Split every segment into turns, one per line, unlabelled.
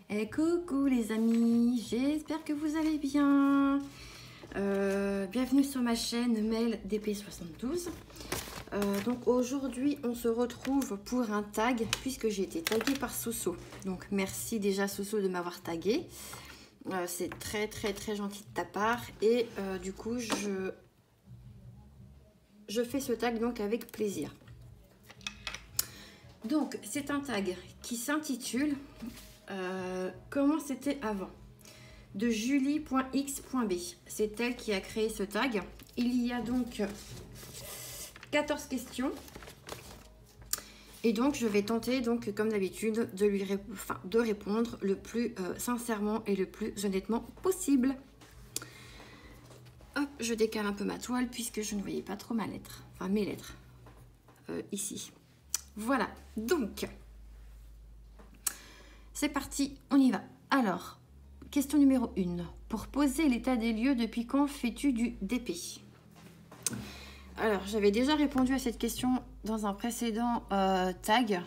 Et coucou les amis, j'espère que vous allez bien. Bienvenue sur ma chaîne Mail DP72. Donc aujourd'hui on se retrouve pour un tag puisque j'ai été taguée par Soso. Donc merci déjà Soso de m'avoir taguée. C'est très gentil de ta part et du coup je fais ce tag donc avec plaisir. Donc c'est un tag qui s'intitule comment c'était avant de Julie.x.b. C'est elle qui a créé ce tag. Il y a donc 14 questions. Et donc je vais tenter donc comme d'habitude de répondre le plus sincèrement et le plus honnêtement possible. Hop, je décale un peu ma toile puisque je ne voyais pas trop ma lettre, enfin mes lettres ici. Voilà, donc c'est parti, on y va. Alors, question numéro 1. Pour poser l'état des lieux, depuis quand fais-tu du DP? Alors, j'avais déjà répondu à cette question dans un précédent tag.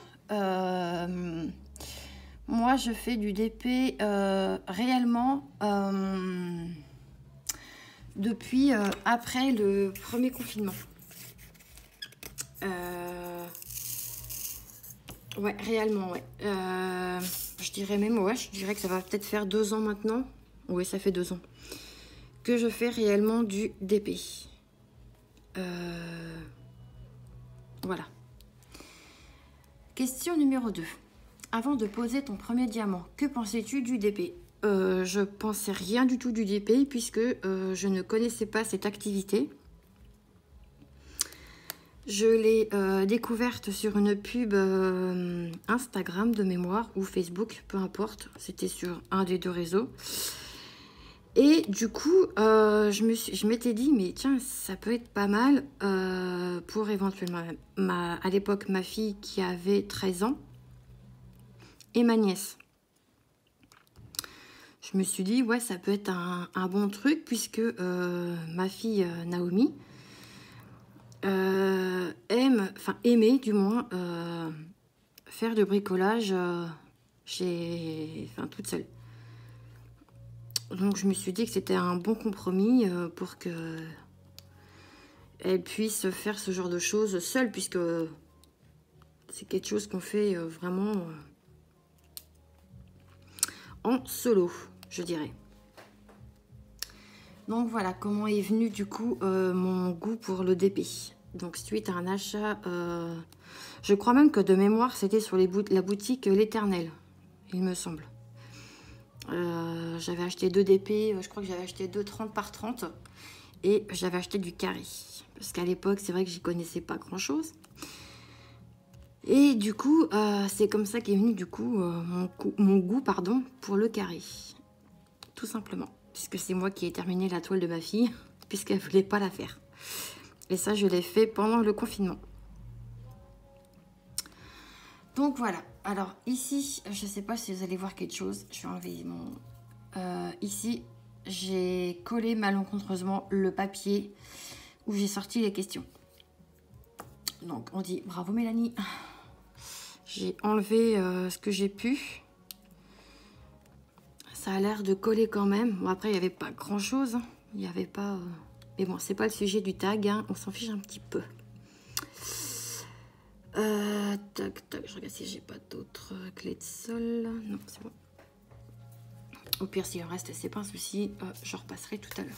Moi, je fais du DP réellement depuis après le premier confinement. Ouais, réellement, ouais. Je dirais même, ouais, je dirais que ça va peut-être faire 2 ans maintenant. Oui, ça fait 2 ans que je fais réellement du DP. Voilà. Question numéro 2. Avant de poser ton premier diamant, que pensais-tu du DP? Je pensais rien du tout du DP puisque je ne connaissais pas cette activité. Je l'ai découverte sur une pub Instagram de mémoire ou Facebook, peu importe. C'était sur un des 2 réseaux. Et du coup, je m'étais dit, mais tiens, ça peut être pas mal pour éventuellement, à l'époque, ma fille qui avait 13 ans et ma nièce. Je me suis dit, ouais, ça peut être un bon truc puisque ma fille Naomi aimait du moins faire du bricolage toute seule. Donc je me suis dit que c'était un bon compromis pour que elle puisse faire ce genre de choses seule, puisque c'est quelque chose qu'on fait vraiment en solo, je dirais. Donc voilà comment est venu du coup mon goût pour le DP. Donc suite à un achat, je crois même que de mémoire c'était sur la boutique L'Éternel, il me semble. J'avais acheté 2 DP, je crois que j'avais acheté 2 30 par 30 et j'avais acheté du carré parce qu'à l'époque c'est vrai que j'y connaissais pas grand chose et du coup c'est comme ça qu'est venu du coup mon goût pardon pour le carré, tout simplement, puisque c'est moi qui ai terminé la toile de ma fille puisqu'elle voulait pas la faire et ça je l'ai fait pendant le confinement. Donc voilà. Alors ici, je ne sais pas si vous allez voir quelque chose. Je vais enlever mon... ici, j'ai collé malencontreusement le papier où j'ai sorti les questions. Donc on dit bravo Mélanie. J'ai enlevé ce que j'ai pu. Ça a l'air de coller quand même. Bon après, il n'y avait pas grand chose. Il n'y avait pas... Mais bon, c'est pas le sujet du tag. Hein. On s'en fiche un petit peu. Tac, je regarde si j'ai pas d'autres clés de sol. Non, c'est bon. Au pire, s'il en reste, c'est pas un souci. Je repasserai tout à l'heure.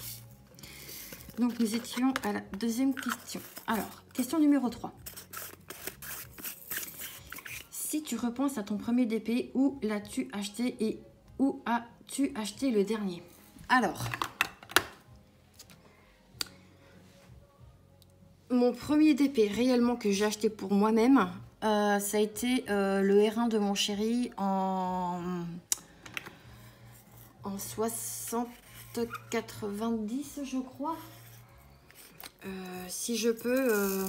Donc, nous étions à la deuxième question. Alors, question numéro 3. Si tu repenses à ton premier DP, où l'as-tu acheté et où as-tu acheté le dernier? Alors... Mon premier DP réellement que j'ai acheté pour moi-même, ça a été le R1 de mon chéri en 60-90 je crois. Si je peux...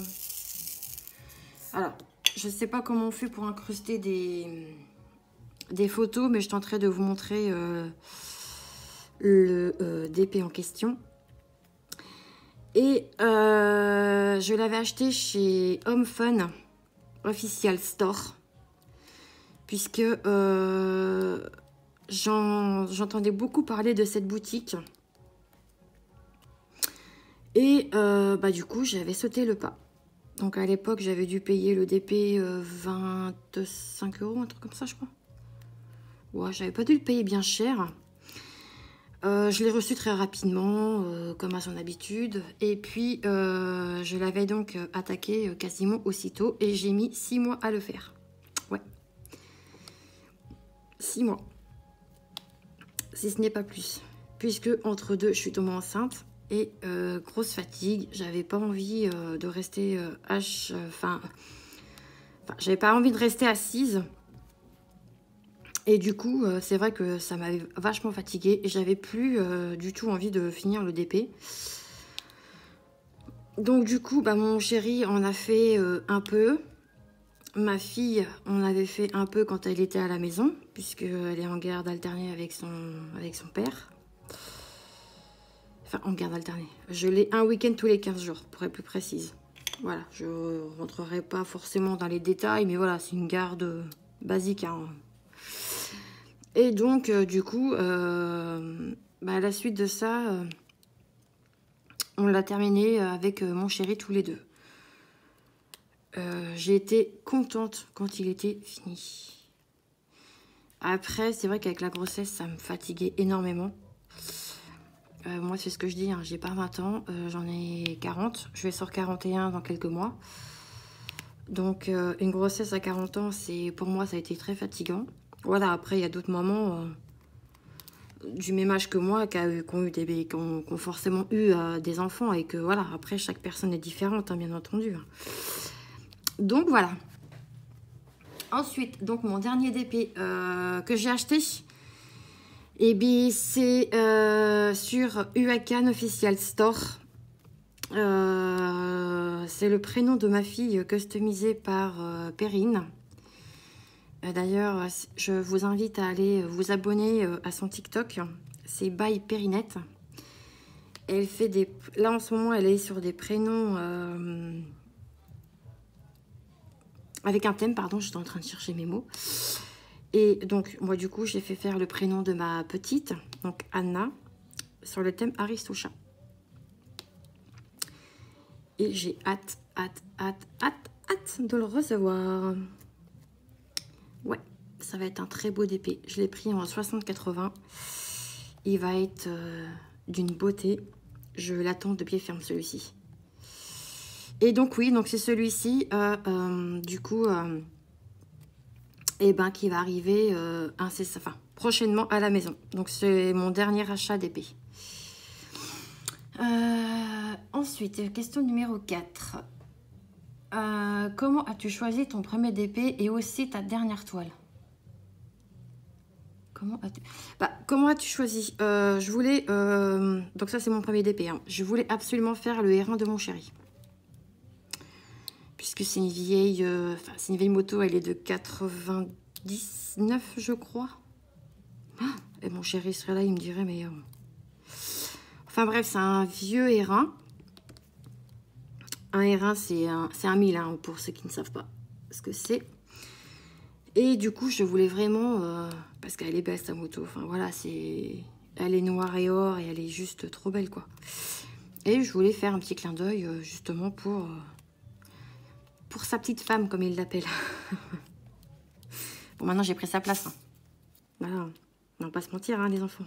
Alors, je ne sais pas comment on fait pour incruster des photos, mais je tenterai de vous montrer le DP en question. Et je l'avais acheté chez Home Fun Official Store, puisque j'entendais beaucoup parler de cette boutique. Et bah, du coup, j'avais sauté le pas. Donc à l'époque, j'avais dû payer le DP 25 €, un truc comme ça, je crois. Ouais, j'avais pas dû le payer bien cher. Je l'ai reçu très rapidement, comme à son habitude. Et puis, je l'avais donc attaqué quasiment aussitôt. Et j'ai mis 6 mois à le faire. Ouais. 6 mois. Si ce n'est pas plus. Puisque entre deux, je suis tombée enceinte. Et grosse fatigue. J'avais pas envie de rester j'avais pas envie de rester assise. Et du coup, c'est vrai que ça m'avait vachement fatiguée. Et j'avais plus du tout envie de finir le DP. Donc du coup, bah, mon chéri en a fait un peu. Ma fille en avait fait un peu quand elle était à la maison, puisqu'elle est en garde alternée avec son père. Enfin, en garde alternée. Je l'ai un week-end tous les 15 jours, pour être plus précise. Voilà, je ne rentrerai pas forcément dans les détails, mais voilà, c'est une garde basique. Hein. Et donc, du coup, bah, à la suite de ça, on l'a terminé avec mon chéri tous les deux. J'ai été contente quand il était fini. Après, c'est vrai qu'avec la grossesse, ça me fatiguait énormément. Moi, c'est ce que je dis, hein, j'ai pas 20 ans, j'en ai 40. Je vais sur 41 dans quelques mois. Donc, une grossesse à 40 ans, pour moi, ça a été très fatigant. Voilà, après, il y a d'autres mamans du même âge que moi qui ont forcément eu des enfants. Et que voilà, après, chaque personne est différente, hein, bien entendu. Donc, voilà. Ensuite, donc mon dernier DP que j'ai acheté, et bien c'est sur Uakan Official Store. C'est le prénom de ma fille customisé par Perrine. D'ailleurs, je vous invite à aller vous abonner à son TikTok. C'est by Perrinette. Elle fait des... Là en ce moment, elle est sur des prénoms... avec un thème, pardon, j'étais en train de chercher mes mots. Et donc, moi, du coup, j'ai fait faire le prénom de ma petite, donc Anna, sur le thème Aristocha. Et j'ai hâte de le recevoir. Ouais, ça va être un très beau DP. Je l'ai pris en 60-80. Il va être d'une beauté. Je l'attends de pied ferme, celui-ci. Et donc, oui, donc c'est celui-ci, du coup... et ben qui va arriver prochainement à la maison. Donc c'est mon dernier achat d'épée. Ensuite, question numéro 4. Comment as-tu choisi ton premier DP et aussi ta dernière toile? Comment as-tu choisi? Je voulais... donc ça c'est mon premier DP. Hein. Je voulais absolument faire le R1 de mon chéri. Puisque c'est une vieille... c'est une vieille moto, elle est de 99, je crois. Et mon chéri serait là, il me dirait, mais... Enfin bref, c'est un vieux R1. Un R1, c'est un 1000, hein, pour ceux qui ne savent pas ce que c'est. Et du coup, je voulais vraiment... parce qu'elle est belle, sa moto. Enfin voilà, elle est noire et or et elle est juste trop belle, quoi. Et je voulais faire un petit clin d'œil, justement, pour sa petite femme, comme il l'appelle. Bon, maintenant, j'ai pris sa place. Hein. Voilà. On va pas se mentir, hein, les enfants.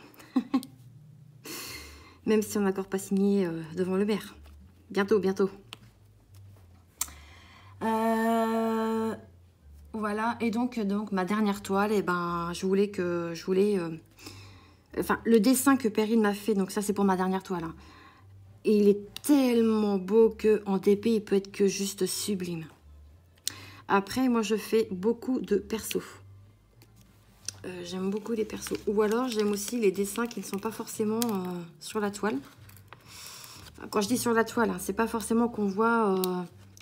Même si on n'a encore pas signé devant le maire. Bientôt, bientôt. Voilà. Et donc ma dernière toile, et ben, je voulais... enfin, le dessin que Perrine m'a fait, donc ça, c'est pour ma dernière toile. Hein. Et il est tellement beau qu'en DP, il peut être que juste sublime. Après, moi, je fais beaucoup de persos. J'aime beaucoup les persos. Ou alors, j'aime aussi les dessins qui ne sont pas forcément sur la toile. Enfin, quand je dis sur la toile, hein, c'est pas forcément qu'on voit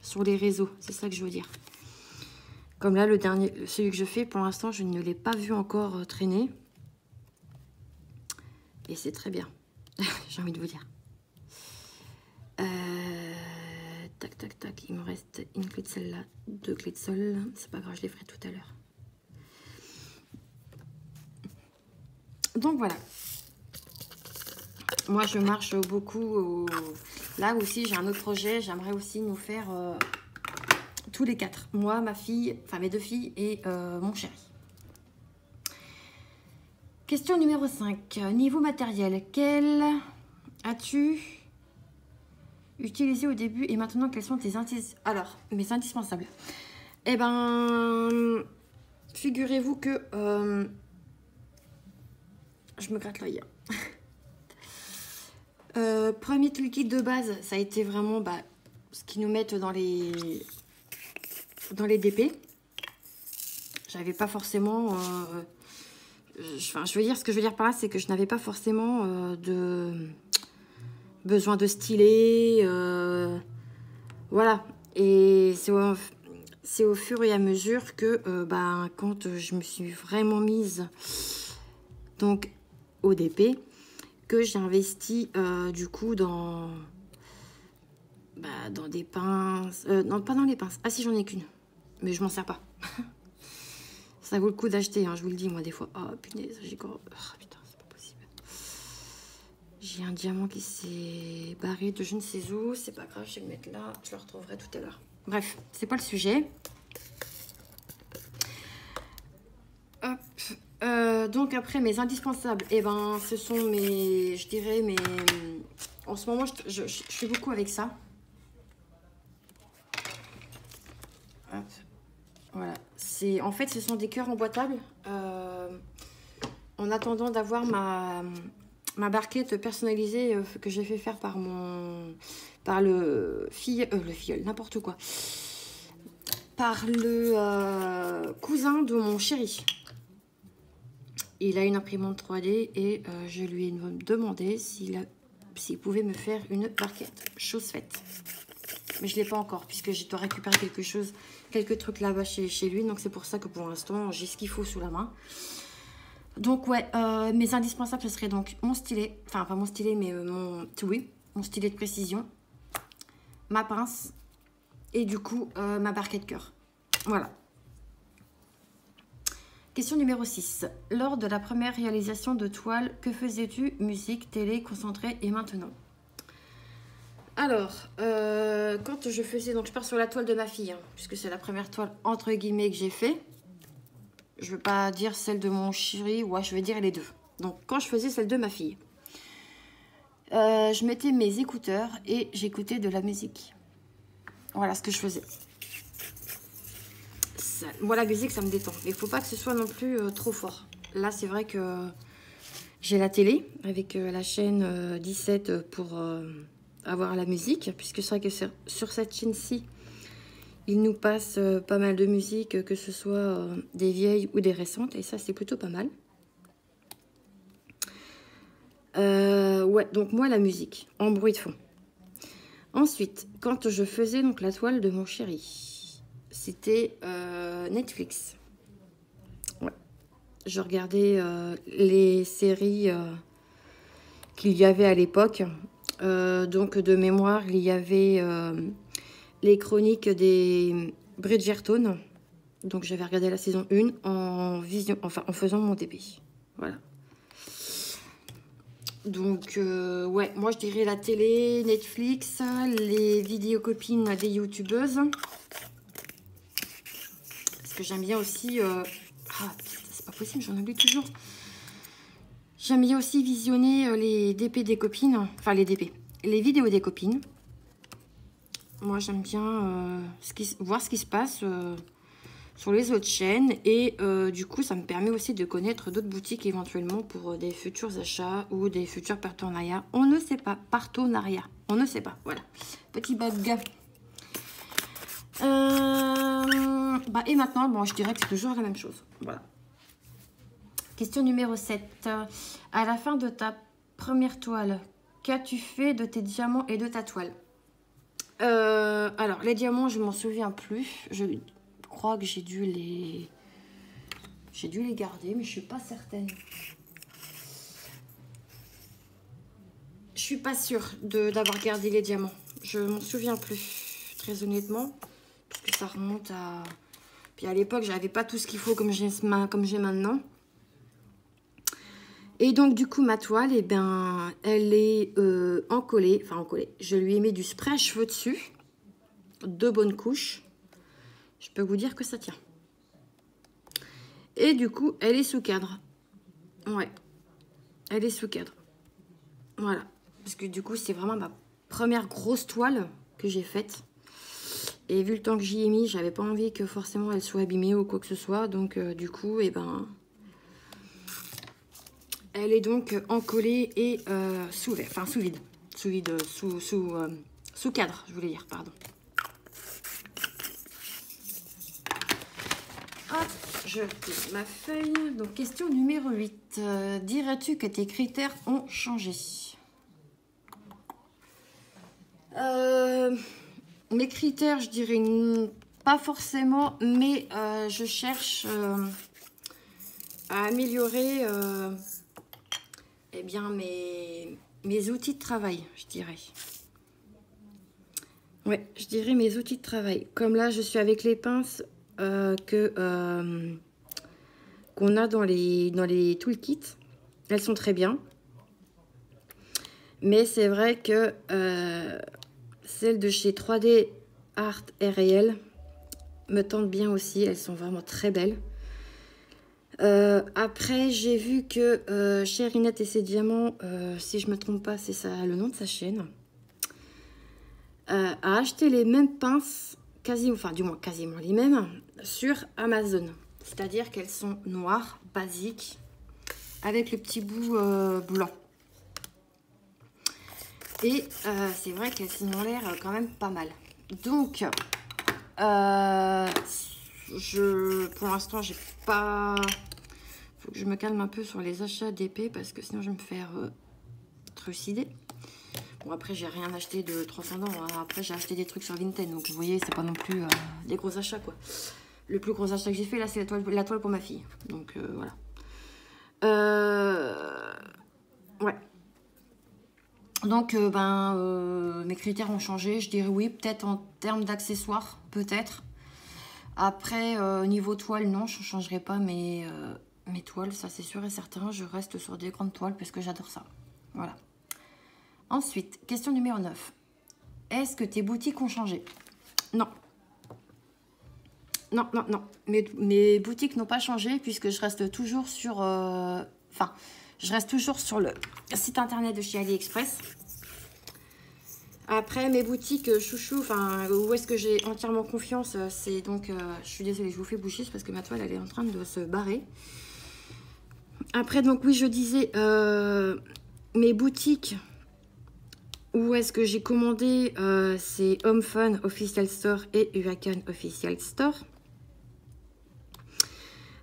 sur les réseaux. C'est ça que je veux dire. Comme là, celui que je fais, pour l'instant, je ne l'ai pas vu encore traîner. Et c'est très bien. J'ai envie de vous dire. Tac, tac, tac. Il me reste une clé de sol là, 2 clés de sol. C'est pas grave, je les ferai tout à l'heure. Donc voilà. Moi, je marche beaucoup. Là aussi, j'ai un autre projet. J'aimerais aussi nous faire tous les 4. Moi, ma fille, enfin mes 2 filles et mon chéri. Question numéro 5. Niveau matériel, quel as-tu utilisé au début et maintenant quels sont tes Alors, mes indispensables. Eh ben, figurez-vous que je me gratte l'œil. Premier liquide de base, ça a été vraiment ce qu'ils nous mettent dans les DP. J'avais pas forcément... je veux dire, ce que je veux dire par là, c'est que je n'avais pas forcément besoin de styler. Voilà. Et c'est au fur et à mesure que, quand je me suis vraiment mise donc au DP, que j'ai investi du coup dans des pinces. Non, pas dans les pinces. Ah si, j'en ai qu'une. Mais je m'en sers pas. Ça vaut le coup d'acheter, hein, je vous le dis, moi, des fois. Oh, punaise, j'ai encore... Oh, putain, c'est pas possible. J'ai un diamant qui s'est barré de je ne sais où. C'est pas grave, je vais le mettre là. Je le retrouverai tout à l'heure. Bref, c'est pas le sujet. Hop. Donc, après, mes indispensables, eh ben, ce sont mes... Je dirais mes... En ce moment, je fais beaucoup avec ça. Hop. Voilà. En fait, ce sont des cœurs emboîtables. En attendant d'avoir ma barquette personnalisée que j'ai fait faire par le filleul, n'importe quoi. Par le cousin de mon chéri. Il a une imprimante 3D et je lui ai demandé s'il pouvait me faire une barquette. Chose faite. Mais je ne l'ai pas encore puisque je dois récupérer quelques trucs là-bas chez lui. Donc c'est pour ça que pour l'instant, j'ai ce qu'il faut sous la main. Donc ouais, mes indispensables, ce serait donc mon stylet. Enfin, pas mon stylet, mais mon stylet de précision. Ma pince. Et du coup, ma barquette cœur. Voilà. Question numéro 6. Lors de la première réalisation de toile, que faisais-tu? Musique, télé, concentré et maintenant? Alors, quand je faisais... Donc, je pars sur la toile de ma fille, hein, puisque c'est la première toile, entre guillemets, que j'ai fait. Je ne veux pas dire celle de mon chéri, ouais, je vais dire les deux. Donc, quand je faisais celle de ma fille, je mettais mes écouteurs et j'écoutais de la musique. Voilà ce que je faisais. Moi, la musique, ça me détend. Mais il ne faut pas que ce soit non plus trop fort. Là, c'est vrai que j'ai la télé avec la chaîne 17 pour avoir la musique. Puisque c'est vrai que sur cette chaîne-ci, il nous passe pas mal de musique, que ce soit des vieilles ou des récentes. Et ça, c'est plutôt pas mal. Ouais, donc moi, la musique, en bruit de fond. Ensuite, quand je faisais donc la toile de mon chéri, c'était Netflix. Ouais. Je regardais les séries qu'il y avait à l'époque. Donc, de mémoire, il y avait les chroniques des Bridgerton. Donc, j'avais regardé la saison 1 en faisant mon TP. Voilà. Donc, ouais, moi je dirais la télé, Netflix, les vidéos copines des youtubeuses. Parce que j'aime bien aussi... Ah, c'est pas possible, j'en oublie toujours. J'aime bien aussi visionner les DP des copines. Enfin, les DP. Les vidéos des copines. Moi, j'aime bien voir ce qui se passe sur les autres chaînes. Et du coup, ça me permet aussi de connaître d'autres boutiques éventuellement pour des futurs achats ou des futurs partenariats. On ne sait pas. Partenariat. On ne sait pas. Voilà. Petit bug. Et maintenant, bon, je dirais que c'est toujours la même chose. Voilà. Question numéro 7. À la fin de ta première toile, qu'as-tu fait de tes diamants et de ta toile? Alors, les diamants, je m'en souviens plus. Je crois que j'ai dû les garder, mais je suis pas certaine. Je suis pas sûre d'avoir gardé les diamants. Je m'en souviens plus, très honnêtement, parce que ça remonte à... Puis à l'époque, j'avais pas tout ce qu'il faut comme j'ai maintenant. Et donc, du coup, ma toile, eh ben, elle est encollée. Enfin, encollée. Je lui ai mis du spray à cheveux dessus. 2 bonnes couches. Je peux vous dire que ça tient. Et du coup, elle est sous cadre. Ouais. Elle est sous cadre. Voilà. Parce que du coup, c'est vraiment ma première grosse toile que j'ai faite. Et vu le temps que j'y ai mis, j'avais pas envie que forcément elle soit abîmée ou quoi que ce soit. Donc, du coup, eh ben... Elle est donc encollée et sous verre, enfin sous vide. Sous vide, sous cadre, je voulais dire, pardon. Hop, je pose ma feuille. Donc, question numéro 8. Dirais-tu que tes critères ont changé? Mes critères, je dirais pas forcément, mais je cherche à améliorer eh bien, mes outils de travail, je dirais. Ouais, je dirais mes outils de travail. Comme là, je suis avec les pinces qu'on a dans les toolkits. Elles sont très bien. Mais c'est vrai que celles de chez 3D Art et Réel me tentent bien aussi. Elles sont vraiment très belles. Après, j'ai vu que Cherinette et ses diamants, si je me trompe pas, c'est ça le nom de sa chaîne, a acheté les mêmes pinces, enfin du moins quasiment les mêmes, sur Amazon. C'est-à-dire qu'elles sont noires, basiques, avec le petit bout blanc. Et c'est vrai qu'elles ont l'air quand même pas mal. Donc, pour l'instant, j'ai pas... Faut que je me calme un peu sur les achats d'épées parce que sinon je vais me faire trucider. Bon, après, j'ai rien acheté de transcendant. Hein. Après, j'ai acheté des trucs sur Vinted. Donc, vous voyez, c'est pas non plus des gros achats, quoi. Le plus gros achat que j'ai fait, là, c'est la toile pour ma fille. Donc, voilà. Ouais. Donc, mes critères ont changé. Je dirais oui, peut-être en termes d'accessoires, peut-être. Après, niveau toile, non, je ne changerai pas mes toiles, ça c'est sûr et certain. Je reste sur des grandes toiles parce que j'adore ça. Voilà. Ensuite, question numéro 9. Est-ce que tes boutiques ont changé? Non. Non, non, non. Mes boutiques n'ont pas changé puisque je reste toujours sur... je reste toujours sur le site internet de chez AliExpress. Après, mes boutiques chouchou, enfin, où est-ce que j'ai entièrement confiance, c'est donc... je suis désolée, je vous fais boucher parce que ma toile, elle est en train de se barrer. Après, donc oui, je disais, mes boutiques, où est-ce que j'ai commandé, c'est Home Fun Official Store et Huracan Official Store.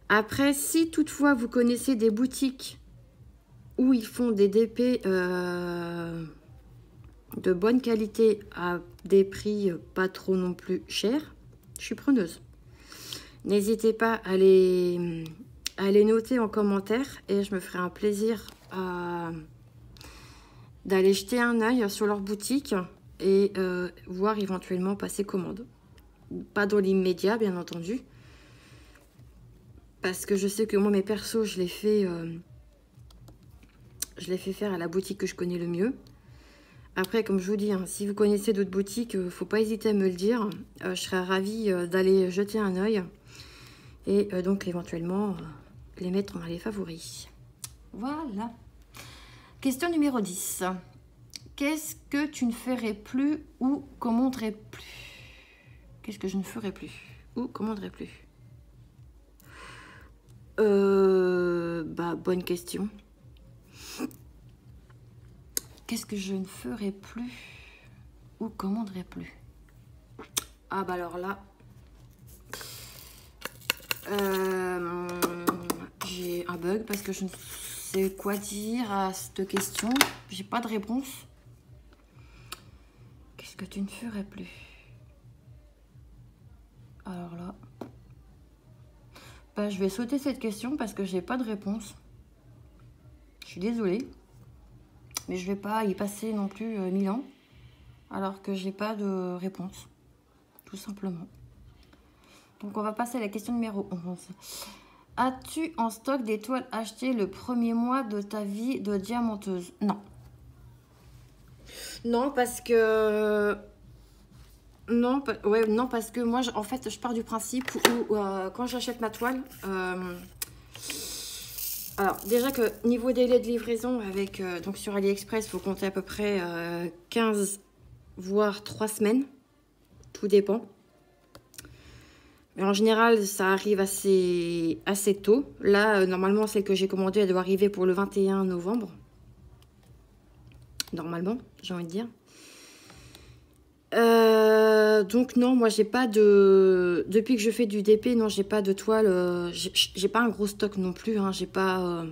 Après, si toutefois vous connaissez des boutiques où ils font des DP de bonne qualité à des prix pas trop non plus chers, je suis preneuse. N'hésitez pas à les noter en commentaire et je me ferai un plaisir d'aller jeter un œil sur leur boutique et voir éventuellement passer commande. Pas dans l'immédiat, bien entendu. Parce que je sais que moi, mes persos, je les fais faire à la boutique que je connais le mieux. Après, comme je vous dis, hein, si vous connaissez d'autres boutiques, faut pas hésiter à me le dire. Je serais ravie d'aller jeter un œil. Et donc, éventuellement, les mettre dans les favoris. Voilà. Question numéro 10. Qu'est-ce que tu ne ferais plus ou commanderais plus? Qu'est-ce que je ne ferais plus ou commanderais plus? Bonne question. Qu'est-ce que je ne ferais plus ou commanderais plus? Ah bah alors là, j'ai un bug parce que je ne sais quoi dire à cette question. J'ai pas de réponse. Qu'est-ce que tu ne ferais plus? Alors là, je vais sauter cette question parce que j'ai pas de réponse. Je suis désolée, mais je vais pas y passer non plus 1000 ans alors que j'ai pas de réponse, tout simplement. Donc on va passer à la question numéro 11. As-tu en stock des toiles achetées le premier mois de ta vie de diamanteuse? Non. Non, parce que... Non, ouais, non, parce que moi, en fait, je pars du principe où quand j'achète ma toile... alors, déjà que niveau délai de livraison, avec donc sur AliExpress, il faut compter à peu près 15 voire 3 semaines. Tout dépend. Mais en général, ça arrive assez tôt. Là, normalement, celle que j'ai commandée, elle doit arriver pour le 21 novembre. Normalement, j'ai envie de dire. Donc non, moi j'ai pas de... Depuis que je fais du DP, non, j'ai pas de toile. J'ai pas un gros stock non plus. Hein, j'ai pas...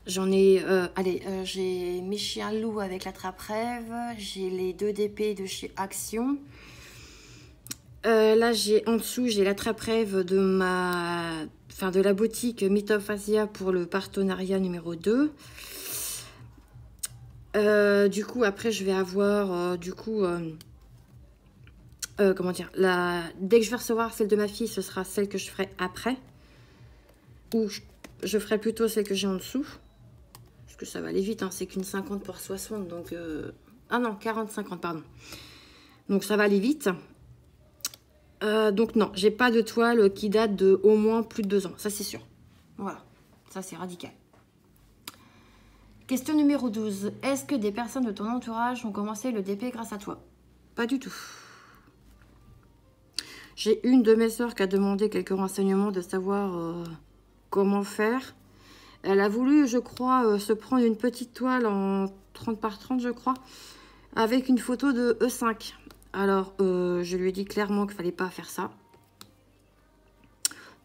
J'en ai... allez, j'ai mes chiens loups avec la trappe-rêve. J'ai les 2 DP de chez Action. Là, j'ai en dessous, j'ai la trappe-rêve de ma... Enfin, de la boutique Myth of Asia pour le partenariat numéro 2. Du coup, après, je vais avoir... comment dire, dès que je vais recevoir celle de ma fille, ce sera celle que je ferai après. Ou je ferai plutôt celle que j'ai en dessous. Parce que ça va aller vite, hein, c'est qu'une 50 pour 60. Donc, ah non, 40-50, pardon. Donc ça va aller vite. Donc non, j'ai pas de toile qui date de au moins plus de 2 ans. Ça, c'est sûr. Voilà, ça c'est radical. Question numéro 12. Est-ce que des personnes de ton entourage ont commencé le DP grâce à toi? Pas du tout. J'ai une de mes sœurs qui a demandé quelques renseignements de savoir comment faire. Elle a voulu, je crois, se prendre une petite toile en 30 par 30, je crois, avec une photo de E5. Alors, je lui ai dit clairement qu'il fallait pas faire ça.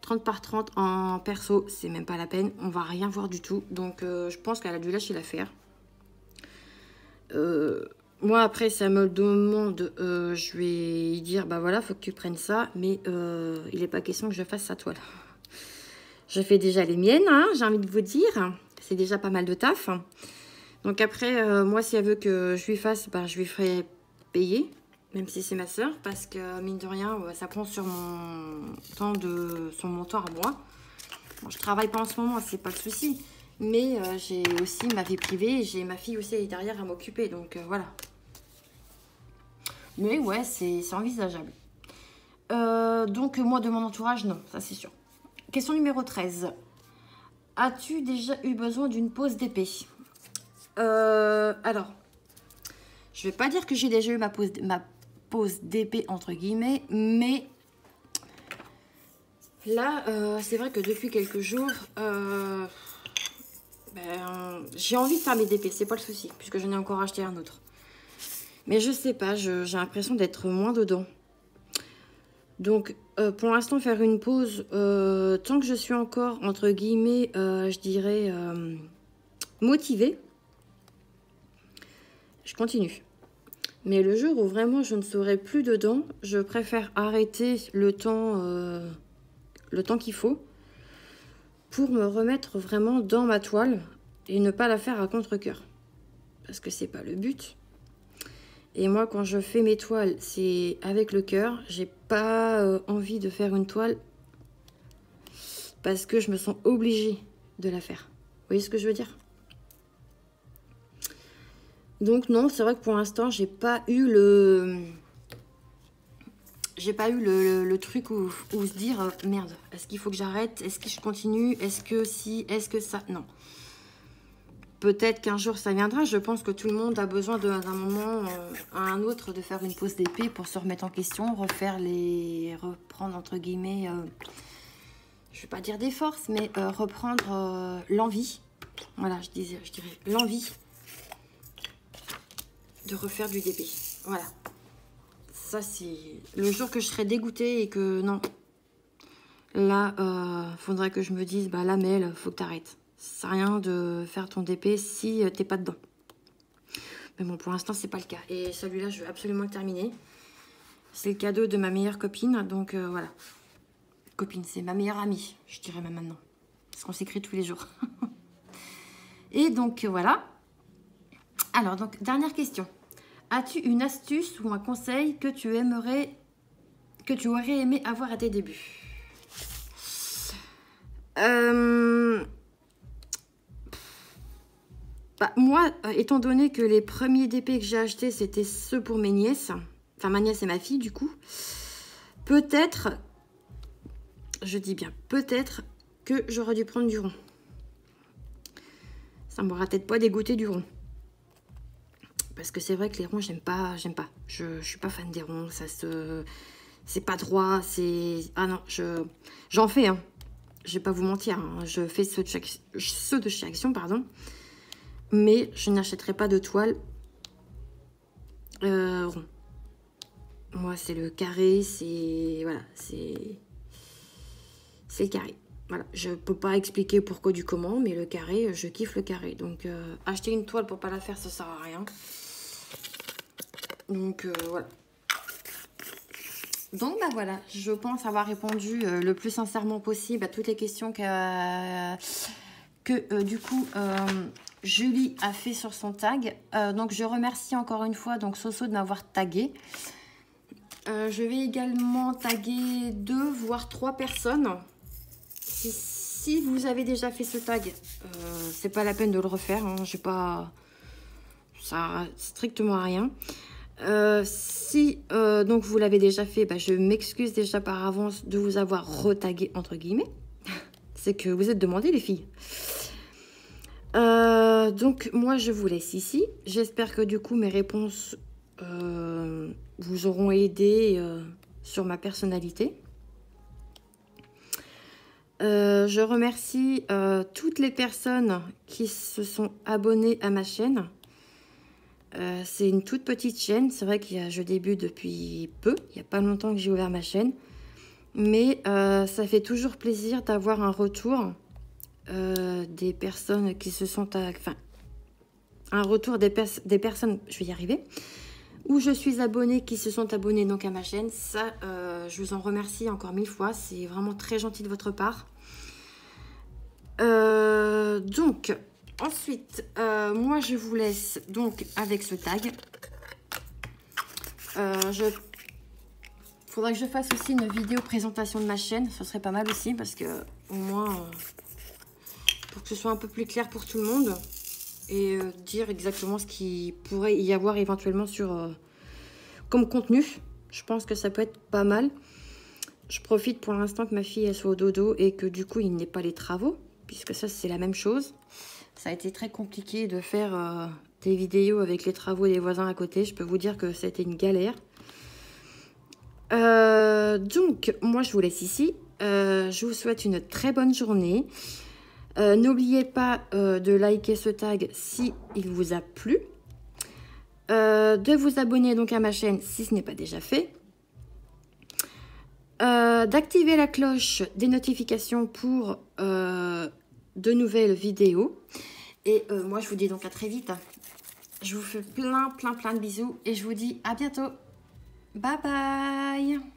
30 par 30 en perso, c'est même pas la peine. On va rien voir du tout. Donc, je pense qu'elle a dû lâcher l'affaire. Moi, après, ça me le demande, je vais lui dire, bah voilà, faut que tu prennes ça, mais il n'est pas question que je fasse sa toile. Je fais déjà les miennes, hein, j'ai envie de vous dire. C'est déjà pas mal de taf. Donc après, moi, si elle veut que je lui fasse, bah, je lui ferai payer, même si c'est ma soeur, parce que, mine de rien, ça prend sur mon temps à moi. Bon, je travaille pas en ce moment, c'est pas le souci. Mais j'ai aussi ma vie privée, j'ai ma fille aussi derrière à m'occuper, donc voilà. Mais ouais, c'est envisageable. Donc moi de mon entourage, non, ça c'est sûr. Question numéro 13. As-tu déjà eu besoin d'une pause d'épée? Alors, je vais pas dire que j'ai déjà eu ma pause d'épée entre guillemets, mais là, c'est vrai que depuis quelques jours... j'ai envie de faire mes DP, c'est pas le souci, puisque j'en ai encore acheté un autre. Mais je sais pas, j'ai l'impression d'être moins dedans. Donc, pour l'instant, faire une pause, tant que je suis encore, entre guillemets, je dirais, motivée, je continue. Mais le jour où vraiment je ne serai plus dedans, je préfère arrêter le temps qu'il faut pour me remettre vraiment dans ma toile et ne pas la faire à contre-cœur. Parce que c'est pas le but. Et moi, quand je fais mes toiles, c'est avec le cœur. J'ai pas envie de faire une toile parce que je me sens obligée de la faire. Vous voyez ce que je veux dire? Donc non, c'est vrai que pour l'instant, j'ai pas eu le... J'ai pas eu le truc où se dire merde, est-ce qu'il faut que j'arrête? Est-ce que je continue? Est-ce que si? Est-ce que ça? Non. Peut-être qu'un jour ça viendra. Je pense que tout le monde a besoin d'un moment à un autre de faire une pause d'épée pour se remettre en question, reprendre entre guillemets, je vais pas dire des forces, mais reprendre l'envie. Voilà, je dirais l'envie de refaire du DP. Voilà. Ça, c'est le jour que je serai dégoûtée et que non. Là, faudrait que je me dise, bah la Mel, faut que t'arrêtes. Ça sert à rien de faire ton DP si t'es pas dedans. Mais bon, pour l'instant, c'est pas le cas. Et celui-là, je veux absolument le terminer. C'est le cadeau de ma meilleure copine, donc voilà. Copine, c'est ma meilleure amie, je dirais même maintenant. Parce qu'on s'écrit tous les jours. Et donc, voilà. Alors, donc, dernière question. As-tu une astuce ou un conseil que tu aurais aimé avoir à tes débuts? Bah, moi, étant donné que les premiers DP que j'ai achetés, c'était ceux pour mes nièces, enfin ma nièce et ma fille du coup, peut-être, je dis bien peut-être, que j'aurais dû prendre du rond. Ça m'aura peut-être pas dégoûté du rond. Parce que c'est vrai que les ronds, j'aime pas. Je suis pas fan des ronds, c'est pas droit, c'est... Ah non, j'en fais, hein. Je vais pas vous mentir, hein. Je fais ceux de chez Action, pardon. Mais je n'achèterai pas de toile rond. Moi, c'est le carré, c'est... Voilà, c'est le carré. Voilà, je peux pas expliquer pourquoi du comment, mais le carré, je kiffe le carré. Donc, acheter une toile pour pas la faire, ça sert à rien. Donc, voilà. Donc, bah voilà, je pense avoir répondu le plus sincèrement possible à toutes les questions du coup, Julie a fait sur son tag. Donc, je remercie encore une fois donc Soso de m'avoir tagué. Je vais également taguer 2 voire 3 personnes. Si vous avez déjà fait ce tag, c'est pas la peine de le refaire. Hein, j'ai pas... Ça strictement à rien. Si donc vous l'avez déjà fait, bah, je m'excuse déjà par avance de vous avoir retagué entre guillemets. C'est que vous êtes demandé les filles. Donc moi je vous laisse ici. J'espère que du coup mes réponses vous auront aidé sur ma personnalité. Je remercie toutes les personnes qui se sont abonnées à ma chaîne. C'est une toute petite chaîne. C'est vrai que je débute depuis peu. Il n'y a pas longtemps que j'ai ouvert ma chaîne. Mais ça fait toujours plaisir d'avoir un retour des personnes qui se sont... Enfin, un retour des personnes... Je vais y arriver. Où je suis abonnée, qui se sont abonnées donc à ma chaîne. Ça, je vous en remercie encore 1000 fois. C'est vraiment très gentil de votre part. Donc... Ensuite, moi je vous laisse donc avec ce tag. Faudra que je fasse aussi une vidéo présentation de ma chaîne. Ce serait pas mal aussi parce que au moins pour que ce soit un peu plus clair pour tout le monde et dire exactement ce qu'il pourrait y avoir éventuellement sur comme contenu. Je pense que ça peut être pas mal. Je profite pour l'instant que ma fille elle soit au dodo et que du coup il n'ait pas les travaux puisque ça c'est la même chose. Ça a été très compliqué de faire des vidéos avec les travaux des voisins à côté. Je peux vous dire que c'était une galère. Donc, moi, je vous laisse ici. Je vous souhaite une très bonne journée. N'oubliez pas de liker ce tag si il vous a plu. De vous abonner donc à ma chaîne si ce n'est pas déjà fait. D'activer la cloche des notifications pour... de nouvelles vidéos. Et moi, je vous dis donc à très vite. Je vous fais plein de bisous. Et je vous dis à bientôt. Bye bye.